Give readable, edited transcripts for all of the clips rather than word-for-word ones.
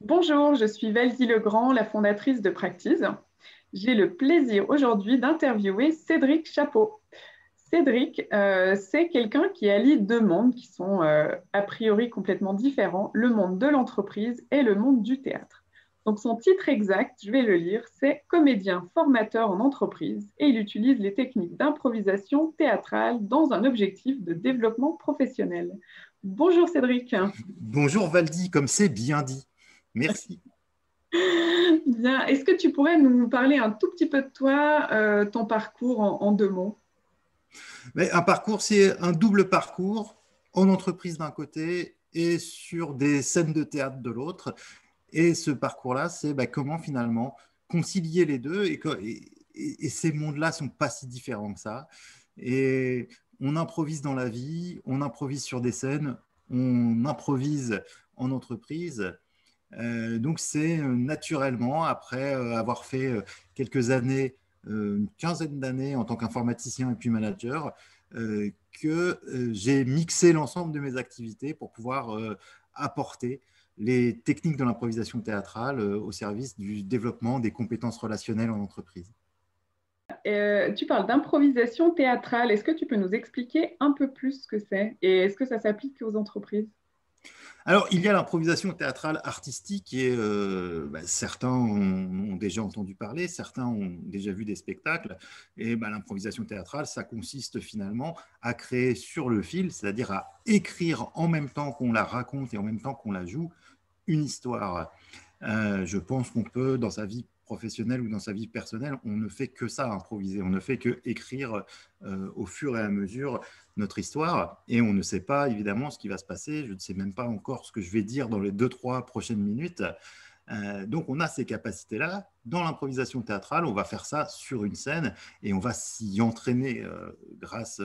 Bonjour, je suis Valdy Legrand, la fondatrice de Practice. J'ai le plaisir aujourd'hui d'interviewer Cédric Chapeau. Cédric, c'est quelqu'un qui allie deux mondes qui sont a priori complètement différents, le monde de l'entreprise et le monde du théâtre. Donc son titre exact, je vais le lire, c'est comédien formateur en entreprise et il utilise les techniques d'improvisation théâtrale dans un objectif de développement professionnel. Bonjour Cédric. Bonjour Valdy, comme c'est bien dit. Merci. Bien. Est-ce que tu pourrais nous parler un tout petit peu de toi, ton parcours en deux mots? Mais un parcours, c'est un double parcours en entreprise d'un côté et sur des scènes de théâtre de l'autre. Et ce parcours-là, c'est comment finalement concilier les deux et ces mondes-là ne sont pas si différents que ça. Et on improvise dans la vie, on improvise sur des scènes, on improvise en entreprise. Donc c'est naturellement, après avoir fait quelques années, une quinzaine d'années en tant qu'informaticien et puis manager, que j'ai mixé l'ensemble de mes activités pour pouvoir apporter les techniques de l'improvisation théâtrale au service du développement des compétences relationnelles en entreprise. Tu parles d'improvisation théâtrale. Est-ce que tu peux nous expliquer un peu plus ce que c'est et est-ce que ça s'applique aux entreprises? Alors, il y a l'improvisation théâtrale artistique et certains ont déjà entendu parler, certains ont déjà vu des spectacles. Et l'improvisation théâtrale, ça consiste finalement à créer sur le fil, c'est-à-dire à écrire en même temps qu'on la raconte et en même temps qu'on la joue, une histoire. Je pense qu'on peut, dans sa vie professionnelle ou dans sa vie personnelle, on ne fait que ça, improviser. On ne fait que écrire au fur et à mesure notre histoire. Et on ne sait pas, évidemment, ce qui va se passer. Je ne sais même pas encore ce que je vais dire dans les 2, 3 prochaines minutes. Donc, on a ces capacités-là. Dans l'improvisation théâtrale, on va faire ça sur une scène et on va s'y entraîner grâce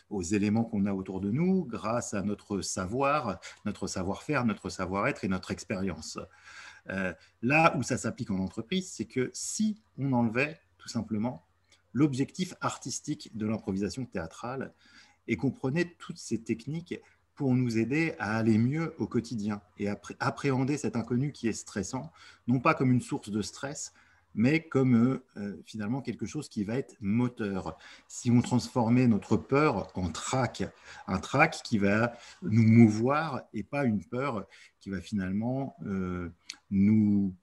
aux éléments qu'on a autour de nous, grâce à notre savoir, notre savoir-faire, notre savoir-être et notre expérience. Là où ça s'applique en entreprise, c'est que si on enlevait tout simplement l'objectif artistique de l'improvisation théâtrale et qu'on prenait toutes ces techniques pour nous aider à aller mieux au quotidien et à appréhender cet inconnu qui est stressant, non pas comme une source de stress, mais comme finalement quelque chose qui va être moteur. Si on transformait notre peur en trac, un trac qui va nous mouvoir et pas une peur qui va finalement nous,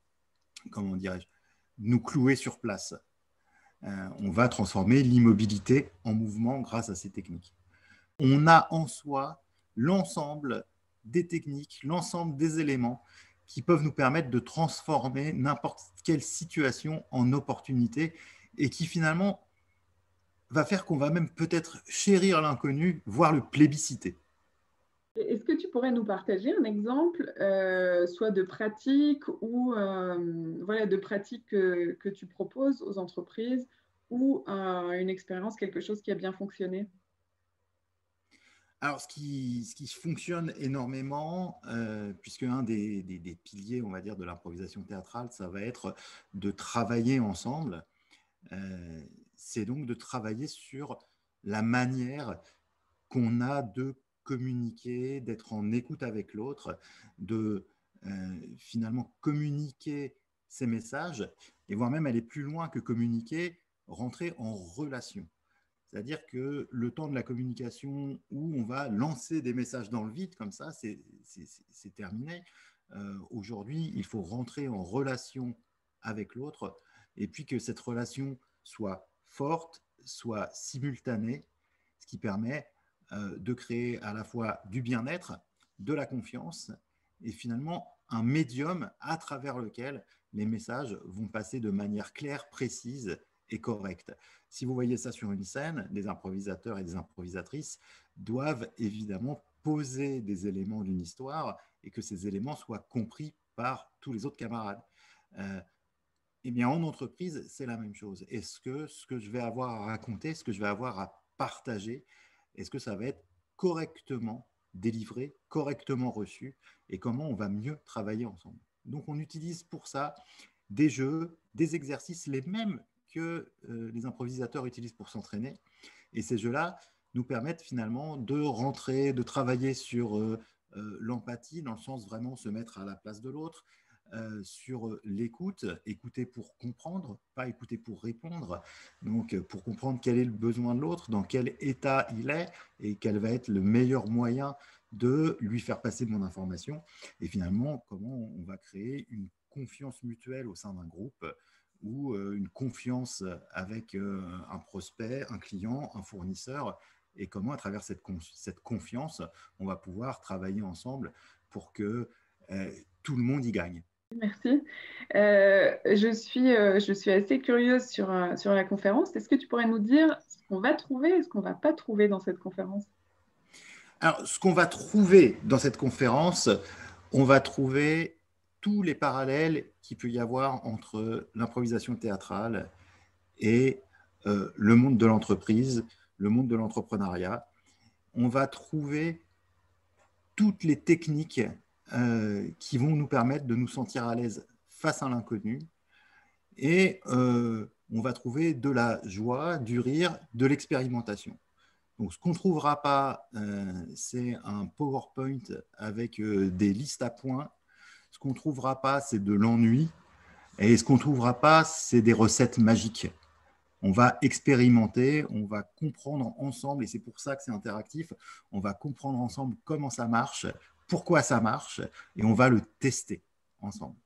comment dirais-je, nous clouer sur place. On va transformer l'immobilité en mouvement grâce à ces techniques. On a en soi l'ensemble des techniques, l'ensemble des éléments qui peuvent nous permettre de transformer n'importe quelle situation en opportunité et qui finalement va faire qu'on va même peut-être chérir l'inconnu, voire le plébisciter. Est-ce que tu pourrais nous partager un exemple, soit de pratique ou voilà, de pratique que tu proposes aux entreprises ou une expérience, quelque chose qui a bien fonctionné? Alors, ce qui fonctionne énormément, puisque un des piliers, on va dire, de l'improvisation théâtrale, ça va être de travailler ensemble. Euh, c'est donc de travailler sur la manière qu'on a de communiquer, d'être en écoute avec l'autre, de finalement communiquer ces messages, et voire même aller plus loin que communiquer, rentrer en relation. C'est-à-dire que le temps de la communication où on va lancer des messages dans le vide, comme ça, c'est terminé. Aujourd'hui, il faut rentrer en relation avec l'autre et puis que cette relation soit forte, soit simultanée, ce qui permet de créer à la fois du bien-être, de la confiance et finalement un médium à travers lequel les messages vont passer de manière claire, précise et correcte. Si vous voyez ça sur une scène, des improvisateurs et des improvisatrices doivent évidemment poser des éléments d'une histoire et que ces éléments soient compris par tous les autres camarades. Euh, eh bien, en entreprise, c'est la même chose. Est-ce que ce que je vais avoir à raconter, ce que je vais avoir à partager, est-ce que ça va être correctement délivré, correctement reçu et comment on va mieux travailler ensemble? Donc, on utilise pour ça des jeux, des exercices, les mêmes que les improvisateurs utilisent pour s'entraîner. Et ces jeux-là nous permettent finalement de rentrer, de travailler sur l'empathie, dans le sens vraiment se mettre à la place de l'autre, sur l'écoute, écouter pour comprendre, pas écouter pour répondre. Donc, pour comprendre quel est le besoin de l'autre, dans quel état il est et quel va être le meilleur moyen de lui faire passer mon information. Et finalement, comment on va créer une confiance mutuelle au sein d'un groupe ou une confiance avec un prospect, un client, un fournisseur, et comment à travers cette confiance, on va pouvoir travailler ensemble pour que tout le monde y gagne. Merci. Je suis assez curieuse sur la conférence. Est-ce que tu pourrais nous dire ce qu'on va trouver et ce qu'on ne va pas trouver dans cette conférence? Alors, ce qu'on va trouver dans cette conférence, on va trouver tous les parallèles qu'il peut y avoir entre l'improvisation théâtrale et le monde de l'entreprise, le monde de l'entrepreneuriat. On va trouver toutes les techniques qui vont nous permettre de nous sentir à l'aise face à l'inconnu. Et on va trouver de la joie, du rire, de l'expérimentation. Donc, ce qu'on ne trouvera pas, c'est un PowerPoint avec des listes à points. Ce qu'on ne trouvera pas, c'est de l'ennui. Et ce qu'on ne trouvera pas, c'est des recettes magiques. On va expérimenter, on va comprendre ensemble, et c'est pour ça que c'est interactif, on va comprendre ensemble comment ça marche, pourquoi ça marche, et on va le tester ensemble.